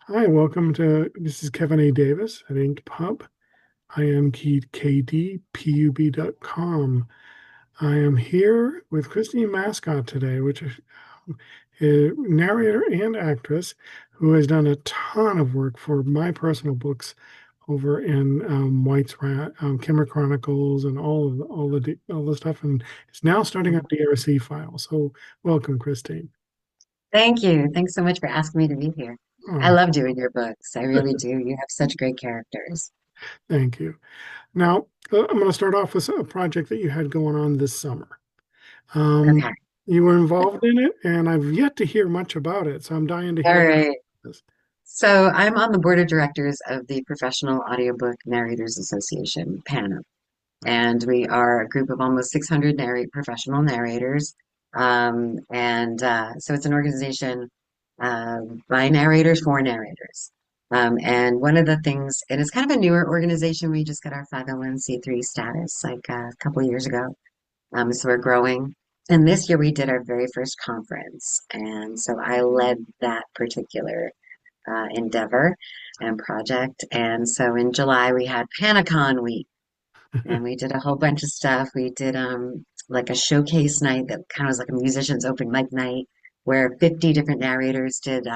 Hi, welcome to this is Kevin A. Davis at Ink Pub. I am KDPUB.com. I am here with Christine Mascott today, which is a narrator and actress who has done a ton of work for my personal books over in White's Rat, Kimmer Chronicles, and all the stuff, and it's now starting up DRC File. So, welcome, Christine. Thank you. Thanks so much for asking me to be here. I Oh, love doing your books. I really do. You have such great characters. thank you. Now, I'm going to start off with a project that you had going on this summer. Um, Okay. you were involved in it, and I've yet to hear much about it, so I'm dying to All hear about right. this. So I'm on the board of directors of the Professional Audiobook Narrators Association, PANA, and we are a group of almost 600 professional narrators. So it's an organization uh, by narrators for narrators. And one of the things, and it's kind of a newer organization. We just got our 501(c)(3) status like a couple of years ago. So we're growing. And this year we did our very first conference. And so I led that particular endeavor and project. And so in July we had PANACon week and we did a whole bunch of stuff. We did like a showcase night that kind of was like a musician's open mic night where 50 different narrators did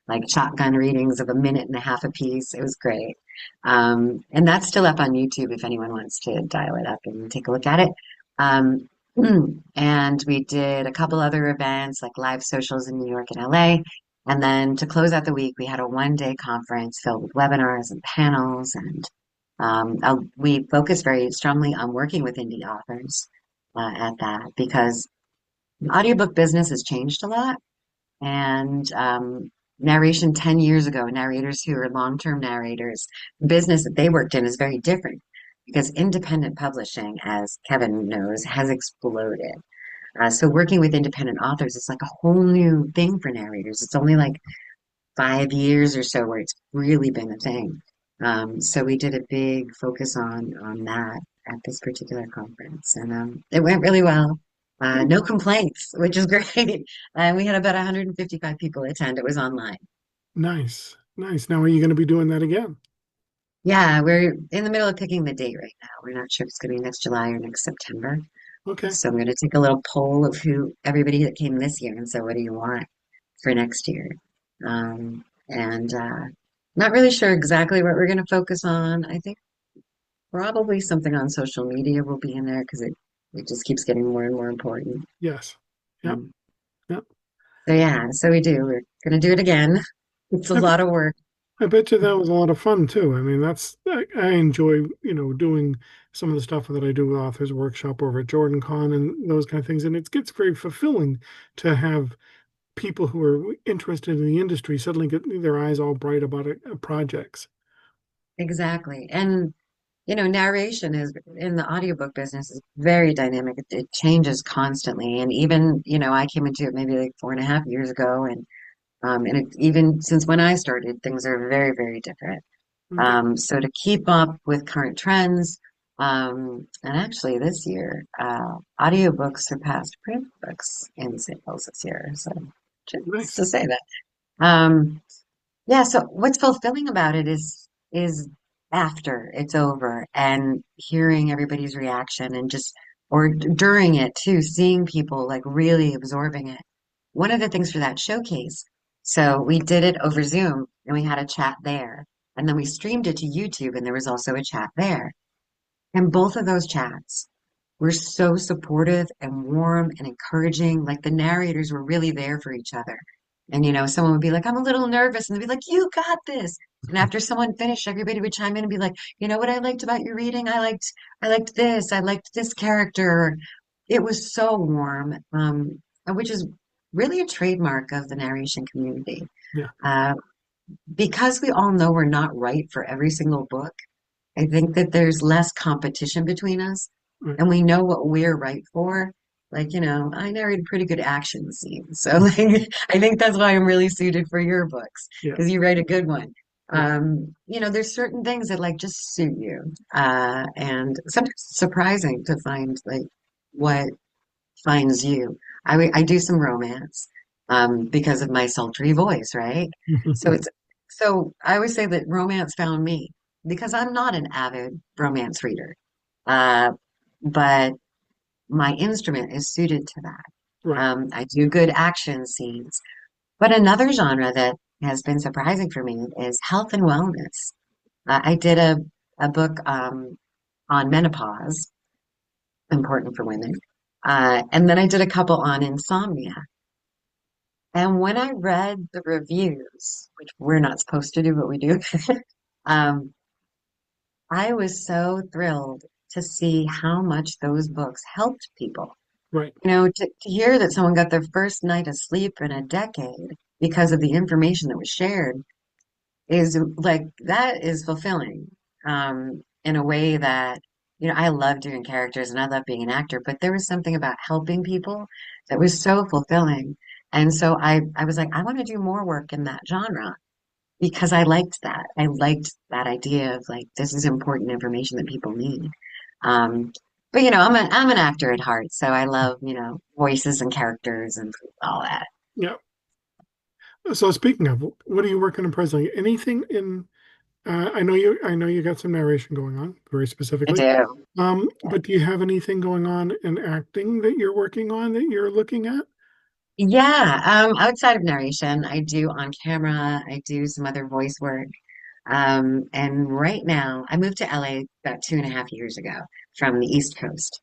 like shotgun readings of a minute and a half apiece. It was great. And that's still up on YouTube if anyone wants to dial it up and take a look at it. Um, and we did a couple other events like live socials in New York and LA. And then to close out the week, we had a 1 day conference filled with webinars and panels and we focus very strongly on working with indie authors at that because the audiobook business has changed a lot. And narration 10 years ago, narrators who are long-term narrators, the business that they worked in is very different because independent publishing, as Kevin knows, has exploded. So working with independent authors is like a whole new thing for narrators. It's only like 5 years or so where it's really been a thing. So we did a big focus on that at this particular conference, and it went really well. No complaints, which is great. We had about 155 people attend. It was online. Nice, nice. Now, are you going to be doing that again? Yeah, we're in the middle of picking the date right now. We're not sure if it's going to be next July or next September. Okay. So I'm going to take a little poll of who everybody that came this year and so what do you want for next year? And Not really sure exactly what we're going to focus on. I think probably something on social media will be in there because it just keeps getting more and more important. Yes. Yep. Um, Yep. so yeah, so we do. We're going to do it again. It's a I, lot of work. I bet you that was a lot of fun too. I mean, I enjoy, doing some of the stuff that I do with Authors Workshop over at Jordan Con and those kind of things. And it gets very fulfilling to have people who are interested in the industry suddenly get their eyes all bright about projects. Exactly. And narration is in the audiobook business is very dynamic. It changes constantly. And even, I came into it maybe like 4.5 years ago and even since when I started, things are very, very different. Okay. So to keep up with current trends, and actually this year, audiobooks surpassed print books in sales this year. So just Nice. to say that. Um, yeah, so what's fulfilling about it is after it's over and hearing everybody's reaction and just or during it too, seeing people like really absorbing it. One of the things for that showcase, so we did it over Zoom and we had a chat there. And then we streamed it to YouTube and there was also a chat there. And both of those chats were so supportive and warm and encouraging. Like the narrators were really there for each other. And someone would be like, I'm a little nervous. And they'd be like, you got this. And after someone finished, everybody would chime in and be like, you know what I liked about your reading? I liked this. I liked this character. It was so warm, and which is really a trademark of the narration community. Yeah. Uh, because we all know we're not right for every single book, I think that there's less competition between us Right. and we know what we're right for. Like, I narrate a pretty good action scene. So like I think that's why I'm really suited for your books Yeah. because you write a good one. Yeah. There's certain things that like just suit you. And sometimes it's surprising to find like what finds you. I do some romance because of my sultry voice, right? So it's So I always say that romance found me because I'm not an avid romance reader. Uh, but my instrument is suited to that. Right, I do good action scenes. But another genre that has been surprising for me is health and wellness. I did a book on menopause, important for women. And then I did a couple on insomnia. And when I read the reviews, which we're not supposed to do, but we do, um, I was so thrilled to see how much those books helped people. right. You know, to hear that someone got their first night of sleep in a decade because of the information that was shared is like that is fulfilling in a way that, you know, I love doing characters and I love being an actor, but there was something about helping people that was so fulfilling. And so I was like, I want to do more work in that genre because I liked that. I liked that idea of like this is important information that people need. Um, but you know, I'm an actor at heart, so I love, you know, voices and characters and all that. Yeah. So speaking of, what are you working on presently? Anything in I know you got some narration going on, very I specifically. do. But do you have anything going on in acting that you're working on that you're looking at? Yeah, outside of narration, I do on camera, I do some other voice work. And right now, I moved to LA about 2.5 years ago from the East Coast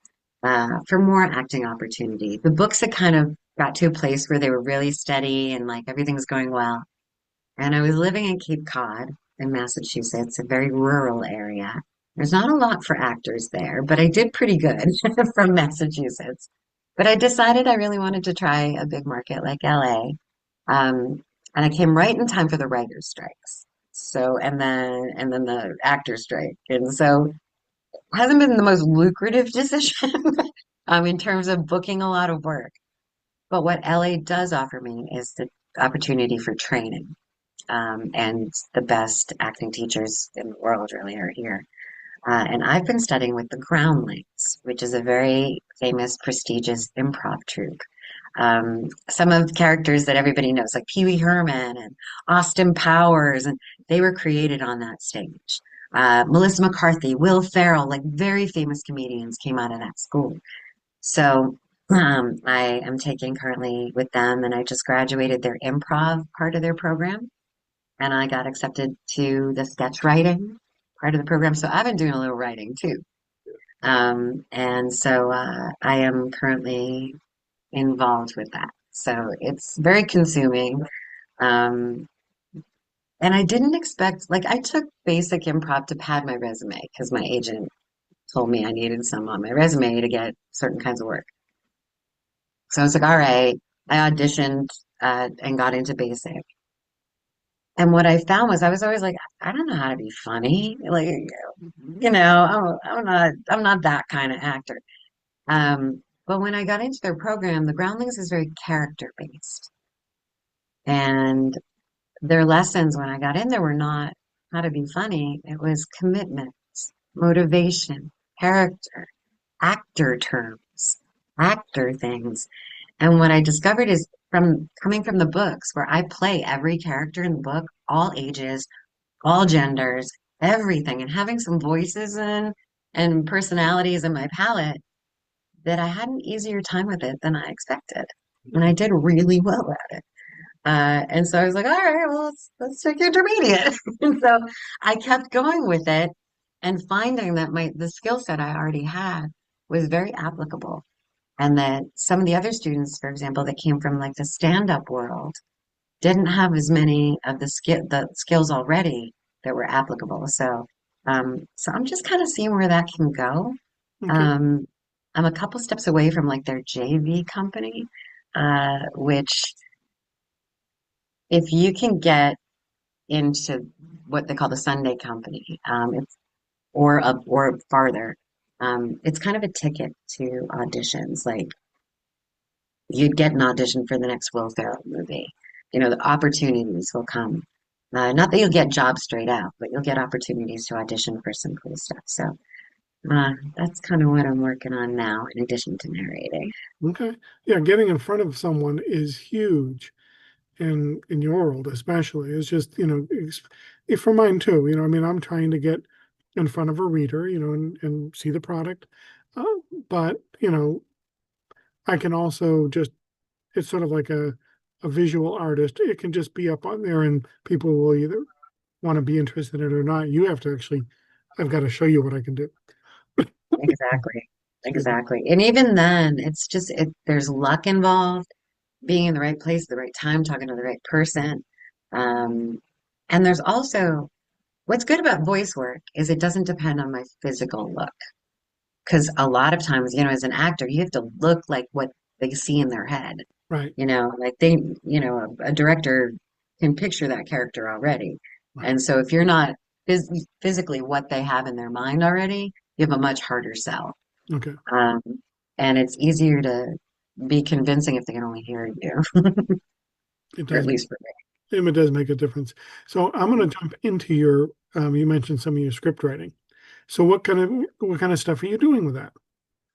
for more acting opportunity. The books had kind of got to a place where they were really steady and like everything's going well. And I was living in Cape Cod in Massachusetts, a very rural area. There's not a lot for actors there, but I did pretty good from Massachusetts. But I decided I really wanted to try a big market like LA. And I came right in time for the writers' strikes. So, and then the actor strike. And so it hasn't been the most lucrative decision in terms of booking a lot of work. But what LA does offer me is the opportunity for training. And the best acting teachers in the world really are here. And I've been studying with the Groundlings, which is a very famous, prestigious improv troupe. Some of the characters that everybody knows, like Pee Wee Herman and Austin Powers, and they were created on that stage. Melissa McCarthy, Will Ferrell, like very famous comedians came out of that school. So I am taking currently with them, and I just graduated their improv part of their program and I got accepted to the sketch writing part of the program. So I've been doing a little writing too. And so I am currently involved with that. So it's very consuming. Um, and I didn't expect, like, I took basic improv to pad my resume because my agent told me I needed some on my resume to get certain kinds of work. So I was like, all right. I auditioned and got into basic. And what I found was I was always like, I don't know how to be funny. Like, you know, I'm not that kind of actor. But when I got into their program, the Groundlings is very character based. And their lessons when I got in there were not how to be funny. It was commitment, motivation, character, actor terms, actor things. And what I discovered is from coming from the books where I play every character in the book, all ages, all genders, everything, and having some voices and personalities in my palette that I had an easier time with it than I expected. And I did really well at it. And so I was like, all right, well, let's take intermediate. And so I kept going with it and finding that the skill set I already had was very applicable. And that some of the other students, for example, that came from like the stand-up world didn't have as many of the skills already that were applicable. So I'm just kind of seeing where that can go. Okay. Um, I'm a couple steps away from like their JV company, which if you can get into what they call the Sunday company, it's or up or farther, it's kind of a ticket to auditions. Like you'd get an audition for the next Will Ferrell movie. You know, the opportunities will come. Not that you'll get jobs straight out, but you'll get opportunities to audition for some cool stuff. So that's kind of what I'm working on now, in addition to narrating. Okay. Yeah, getting in front of someone is huge. in your world especially is just, if for mine too, I mean, I'm trying to get in front of a reader, and see the product. Uh, but, I can also just, it's sort of like a visual artist. It can just be up on there and people will either want to be interested in it or not. You have to actually, I've got to show you what I can do. Exactly. Excuse me. Exactly. And even then, it's just there's luck involved, being in the right place at the right time, talking to the right person. Um, and there's also what's good about voice work is it doesn't depend on my physical look. Because a lot of times, as an actor, you have to look like what they see in their head. Right, Like a director can picture that character already. right. And so if you're not physically what they have in their mind already, you have a much harder sell. Okay. Um, and it's easier to be convincing if they can only hear you, It or at does, least for it does make a difference. So I'm going me. to jump into your, you mentioned some of your script writing. So what kind of stuff are you doing with that?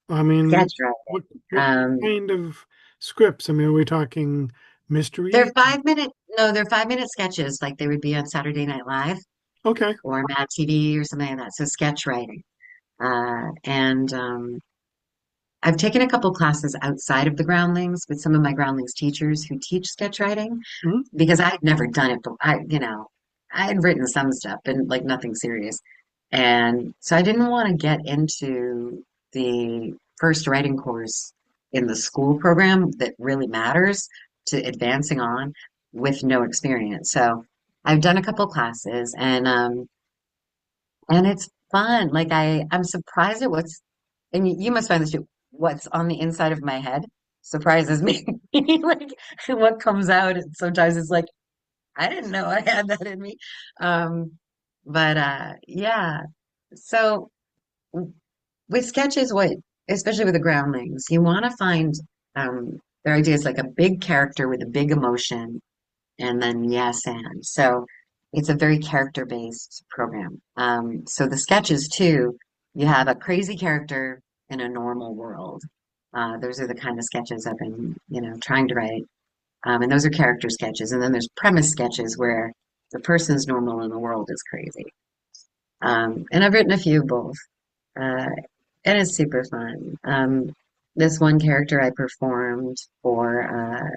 I mean, Sketch writing. what Um, kind of scripts? I mean, are we talking they're mystery? 5 minute, no, they're 5 minute sketches like they would be on Saturday Night Live Okay. or Mad TV or something like that. So sketch writing. And I've taken a couple classes outside of the groundlings with some of my groundlings teachers who teach sketch writing Mhm. because I had never done it, but I had written some stuff and like nothing serious. And so I didn't want to get into the first writing course in the school program that really matters to advancing on with no experience. So I've done a couple classes and it's fun. Like I'm surprised at and you must find this too, what's on the inside of my head surprises me. Like what comes out, sometimes it's like, I didn't know I had that in me. Um, but yeah. So with sketches, especially with the groundlings, you want to find their ideas like a big character with a big emotion and then yes and. So it's a very character-based program. So the sketches too, you have a crazy character in a normal world. Those are the kind of sketches I've been, trying to write. And those are character sketches. And then there's premise sketches where the person's normal and the world is crazy. And I've written a few of both. Uh, and it's super fun. This one character I performed for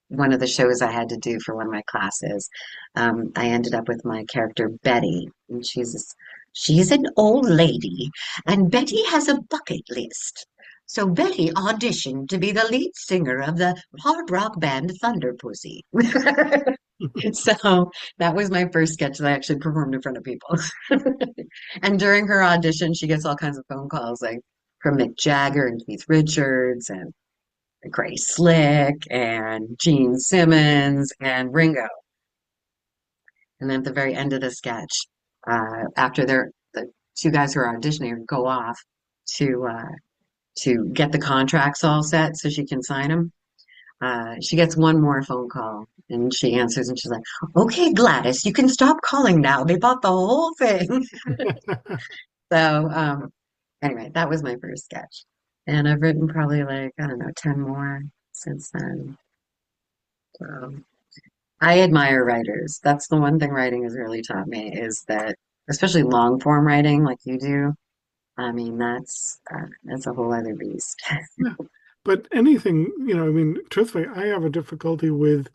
one of the shows I had to do for one of my classes. I ended up with my character Betty, and she's an old lady, and Betty has a bucket list. So Betty auditioned to be the lead singer of the hard rock band Thunder Pussy. So that was my first sketch that I actually performed in front of people. And during her audition, she gets all kinds of phone calls, like from Mick Jagger and Keith Richards and Grace Slick and Gene Simmons and Ringo. And then at the very end of the sketch, after the two guys who are auditioning go off to get the contracts all set so she can sign them, she gets one more phone call and she answers and she's like, "Okay, Gladys, you can stop calling now. They bought the whole thing." So anyway, that was my first sketch, and I've written probably like I don't know 10 more since then. So. I admire writers. That's the one thing writing has really taught me is that, especially long form writing like you do. I mean, that's a whole other beast. Yeah. But anything, I mean, truthfully, I have a difficulty with,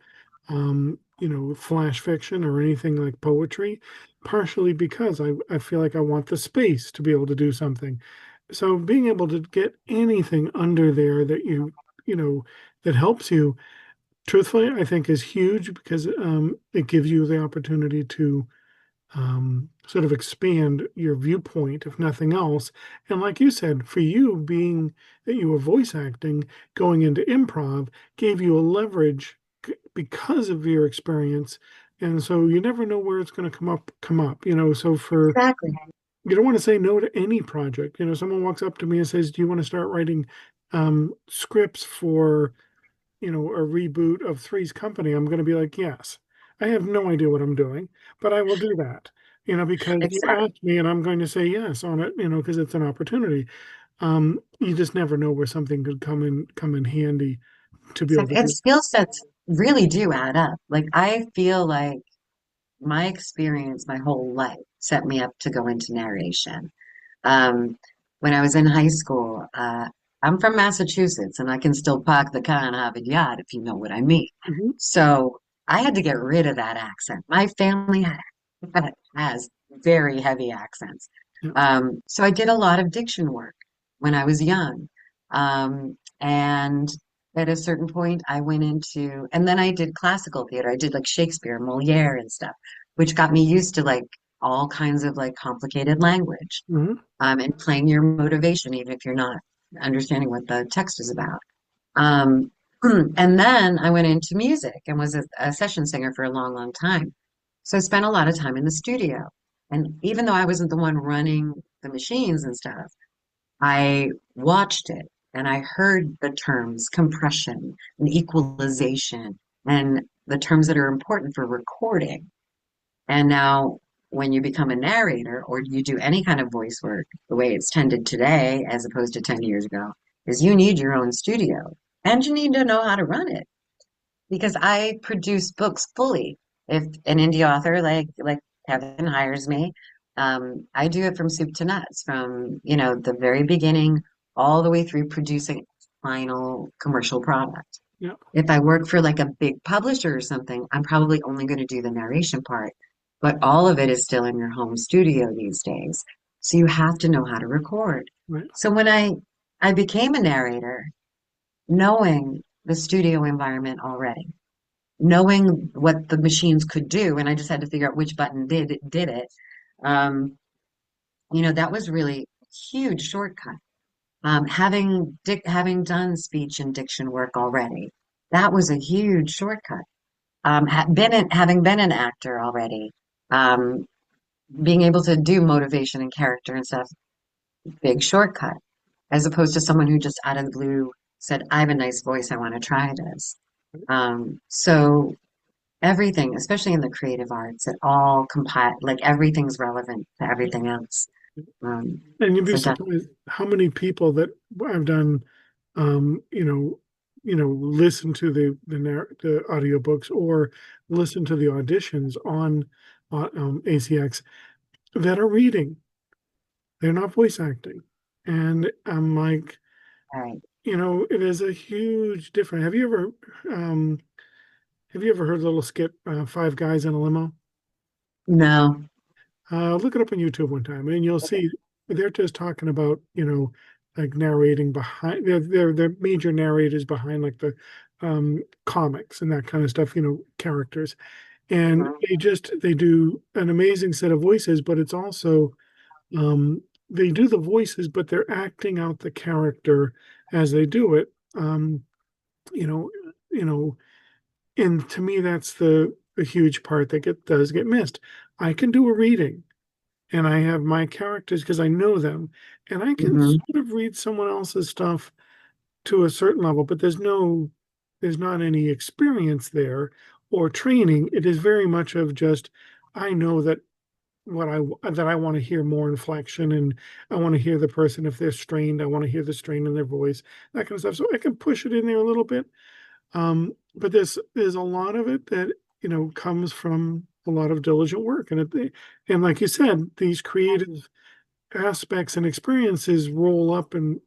flash fiction or anything like poetry, partially because I feel like I want the space to be able to do something. So being able to get anything under there that that helps you, truthfully, I think is huge because it gives you the opportunity to sort of expand your viewpoint, if nothing else. And like you said, for you being that you were voice acting, going into improv gave you a leverage because of your experience. And so you never know where it's going to come up. So Exactly. you don't want to say no to any project. Someone walks up to me and says, "Do you want to start writing scripts for a reboot of Three's Company?" I'm going to be like, yes. I have no idea what I'm doing, but I will do that, because you Exactly. asked me and I'm going to say yes on it, because it's an opportunity. You just never know where something could come in handy to be able to Exactly. And do. skill sets. really do add up. Like I feel like my experience, my whole life set me up to go into narration. Um, when I was in high school, I'm from Massachusetts and I can still park the car and have a yacht if you know what I mean. Hmm. So I had to get rid of that accent. My family has very heavy accents. Yeah. So I did a lot of diction work when I was young. And at a certain point, I went into, and then I did classical theater. I did like Shakespeare, Moliere, and stuff, which got me used to like all kinds of like complicated language, Hmm. and playing your motivation, even if you're not understanding what the text is about. Um, and then I went into music and was a session singer for a long, long time. So I spent a lot of time in the studio. And even though I wasn't the one running the machines and stuff, I watched it and I heard the terms compression and equalization and the terms that are important for recording. And now, when you become a narrator or you do any kind of voice work, the way it's tended today, as opposed to 10 years ago, is you need your own studio and you need to know how to run it. Because I produce books fully. If an indie author like Kevin hires me, I do it from soup to nuts, from the very beginning all the way through producing final commercial product. Yeah. If I work for like a big publisher or something, I'm probably only going to do the narration part, but all of it is still in your home studio these days. So you have to know how to record. Right. So when I became a narrator, knowing the studio environment already, knowing what the machines could do, and I just had to figure out which button did it. Um, that was really a huge shortcut. Having done speech and diction work already, that was a huge shortcut. Having been an actor already, um, being able to do motivation and character and stuff, big shortcut, as opposed to someone who just out of the blue said, I have a nice voice, I want to try this. So everything, especially in the creative arts, it all compile, like everything's relevant to everything else. Um, And you'd be so surprised how many people that I've done, um, you know, listen to the audiobooks or listen to the auditions on ACX that are reading. They're not voice acting. And I'm like, right. it is a huge difference. Um, have you ever heard the little skit, Five Guys in a Limo? No. Look it up on YouTube one time, and you'll see they're just talking about, like narrating behind. They're major narrators behind like the comics and that kind of stuff. Characters, and they do an amazing set of voices, but it's also they do the voices, but they're acting out the character as they do it. You know, you know, and to me, that's the huge part that does get missed. I can do a reading and I have my characters because I know them, and I can Hmm. sort of read someone else's stuff to a certain level, but there's not any experience there or training. It is very much of just, I know that that I want to hear more inflection, and I want to hear the person if they're strained. I want to hear the strain in their voice, that kind of stuff. So I can push it in there a little bit. But there's a lot of it that comes from a lot of diligent work, and like you said, these creative aspects and experiences roll up and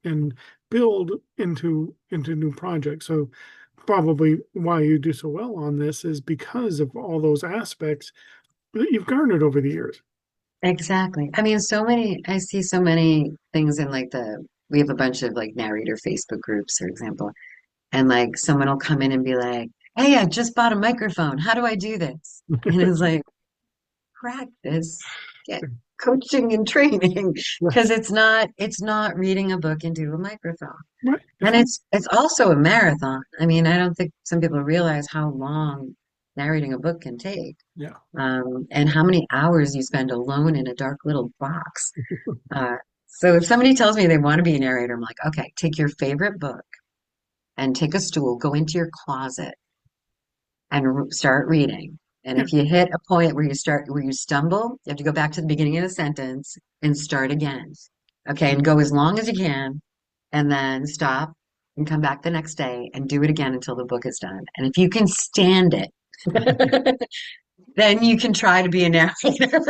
build into new projects. So probably why you do so well on this is because of all those aspects that you've garnered over the years. Exactly. I mean, I see so many things in like we have a bunch of like narrator Facebook groups, for example, and like someone will come in and be like, Hey, I just bought a microphone. How do I do this? And it's like, practice, get coaching and training, Right, because it's not reading a book into a microphone. right. It's And not. it's also a marathon. I mean, I don't think some people realize how long narrating a book can take, Yeah. and how many hours you spend alone in a dark little box. Uh, so if somebody tells me they want to be a narrator, I'm like, okay, take your favorite book and take a stool, go into your closet and start reading. And Yeah. if you hit a point where you stumble, you have to go back to the beginning of the sentence and start again. Okay, and go as long as you can, and then stop. and come back the next day and do it again until the book is done. And if you can stand it, then you can try to be a narrator.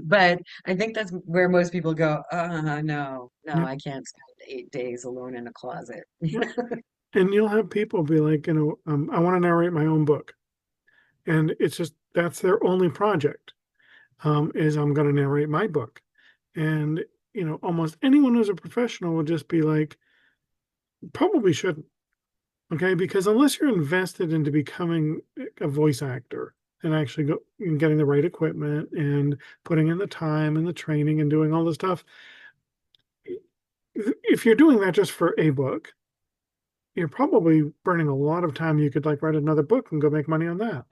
But I think that's where most people go, no, no, Yeah, I can't spend 8 days alone in a closet. yeah. And you'll have people be like, I want to narrate my own book. And it's just that's their only project, is I'm going to narrate my book. And, almost anyone who's a professional will just be like, probably shouldn't. Okay. Because unless you're invested into becoming a voice actor and actually go and getting the right equipment and putting in the time and the training and doing all the stuff, if you're doing that just for a book, you're probably burning a lot of time. You could like write another book and go make money on that.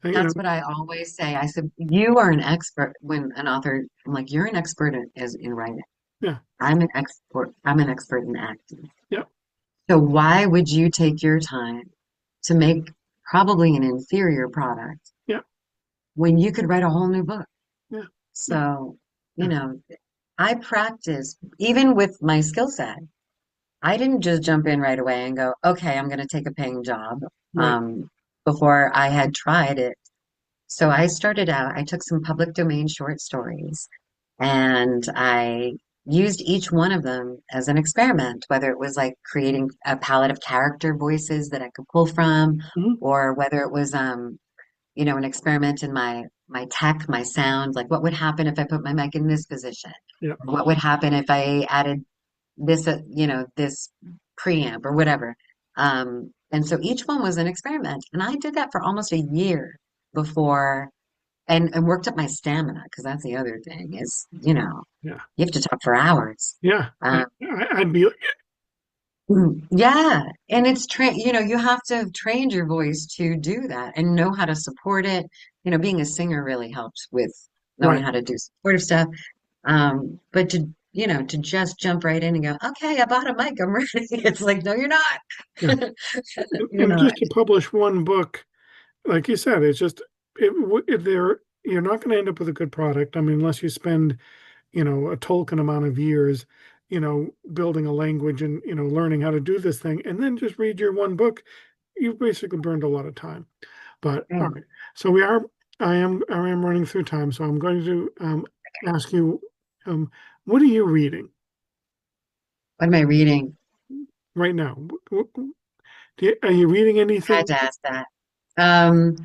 And, That's what I always say. I said, you are an expert when an author, I'm like, you're an expert in writing. yeah, I'm an expert in acting. yeah, So why would you take your time to make probably an inferior product yeah, when you could write a whole new book? yeah, yeah, So, you yeah. know, I practice even with my skill set. I didn't just jump in right away and go, okay, I'm going to take a paying job Right. um, before I had tried it. So I started out, I took some public domain short stories and I used each one of them as an experiment, whether it was like creating a palette of character voices that I could pull from, Mhm. or whether it was an experiment in my tech, my sound, like what would happen if I put my mic in this position? Yeah. What would happen if I added this preamp or whatever? And so each one was an experiment. And I did that for almost a year before and worked up my stamina because that's the other thing is, Yeah. you have to talk for hours. Yeah. Um, I'd be like, yeah, and you have to have trained your voice to do that and know how to support it. Being a singer really helps with knowing right. how to do supportive stuff. But to just jump right in and go, okay, I bought a mic, I'm ready. It's like, no, you're not. Yeah. You're And not. just to publish one book, like you said, it's just, if you're not going to end up with a good product. I mean, unless you spend, a Tolkien amount of years, building a language and, learning how to do this thing, and then just read your one book, you've basically burned a lot of time. But all Right. right. So I am running through time. So I'm going to ask you, um, what are you reading What am I reading? right now? Are you reading I had anything? to ask that. Um,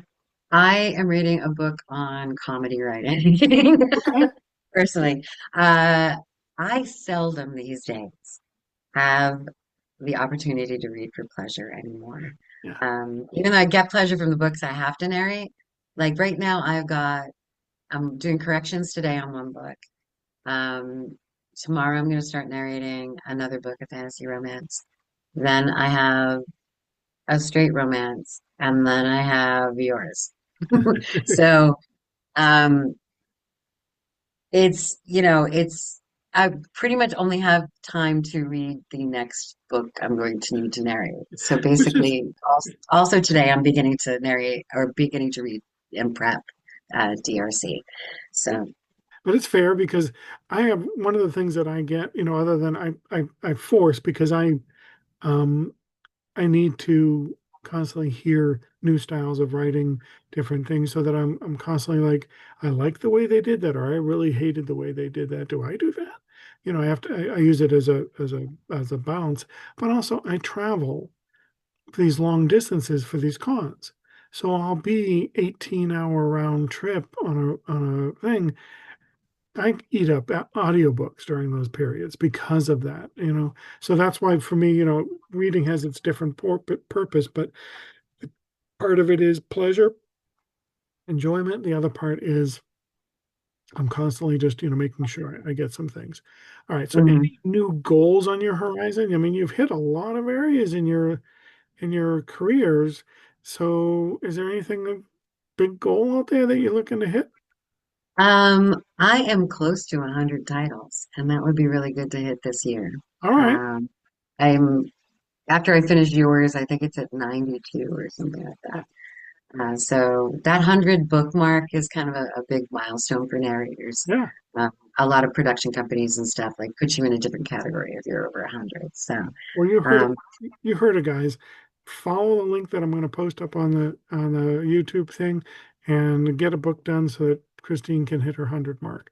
I am reading a book on comedy writing. Okay. Personally, uh, I seldom these days have the opportunity to read for pleasure anymore. Yeah. Even though I get pleasure from the books I have to narrate, like right now I'm doing corrections today on one book. Um, Tomorrow I'm going to start narrating another book of fantasy romance. Then I have a straight romance, and then I have yours. So, um, I pretty much only have time to read the next book I'm going to need to narrate. So Which is, basically, also today I'm beginning to narrate or beginning to read and prep DRC. So, but it's fair because I have one of the things that I get, other than I force because um, I need to constantly hear new styles of writing, different things, so that I'm constantly like, I like the way they did that, or I really hated the way they did that. Do I do that? I have to. I use it as a balance, but also I travel these long distances for these cons. So I'll be 18-hour round trip on a thing. I eat up audiobooks during those periods because of that. So that's why for me, reading has its different purpose, but part of it is pleasure, enjoyment. The other part is I'm constantly just, making sure I get some things. All right. So mhm. any new goals on your horizon? I mean, you've hit a lot of areas in your careers. So is there anything, a big goal out there that you're looking to hit? I am close to 100 titles, and that would be really good to hit this year. All right. Um, I'm After I finish yours, I think it's at 92 or something like that. So that 100 bookmark is kind of a big milestone for narrators. Yeah. Um, a lot of production companies and stuff like put you in a different category if you're over 100. So, Well, um, you heard it, guys. Follow the link that I'm going to post up on the YouTube thing, and get a book done so that Christine can hit her 100 mark.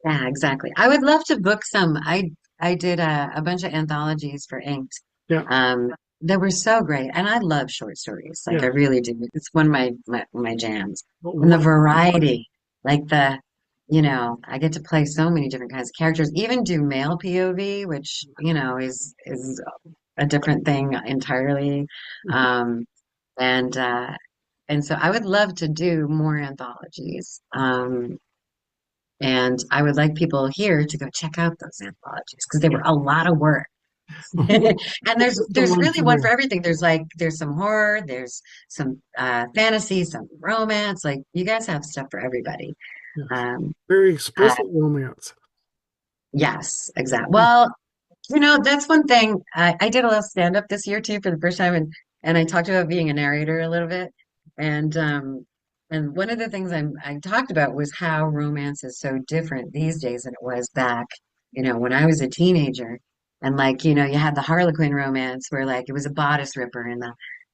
yeah, exactly. I would love to book some. I did a bunch of anthologies for Inked. Yeah, Um, they were so great, and I love short stories. Like I yeah. really do. It's one of my jams. But And the what? variety, like I get to play so many different kinds of characters. Even do male POV, which is a different thing entirely. Um, and and so I would love to do more anthologies. And I would like people here to go check out those anthologies because they Yeah. were a lot of work. And What's the there's one really for one me? for everything. There's some horror, there's some fantasy, some romance. Like you guys have stuff for everybody. Yes. Um, Very uh, explicit romance. yes, exactly. Well, that's one thing. I did a little stand up this year too for the first time, and I talked about being a narrator a little bit. And and one of the things I talked about was how romance is so different these days than it was back, when I was a teenager. And like, you had the Harlequin romance where like it was a bodice ripper and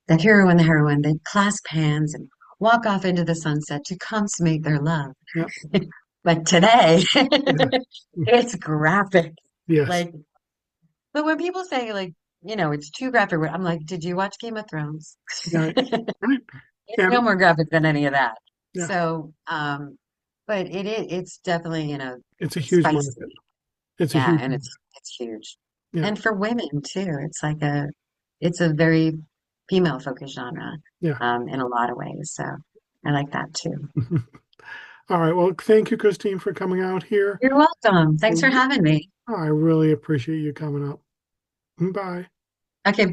the hero and the heroine, they clasp hands and walk off into the sunset to consummate their love. Yeah. But today, Yeah. it's graphic. Yes. Like but when people say like, it's too graphic, I'm like, did you watch Game of Thrones? Yeah. Right. It's no And more graphic than any of that. yeah, So, but it's definitely, it's a huge market. spicy. It's a Yeah, huge and market. it's huge. Yeah. And for women too, it's a very female focused genre, Yeah. in a lot of ways. So I like that too. All right. Well, thank you, Christine, for coming out here. You're welcome. Thanks for having me. I really appreciate you coming up. Bye. Okay,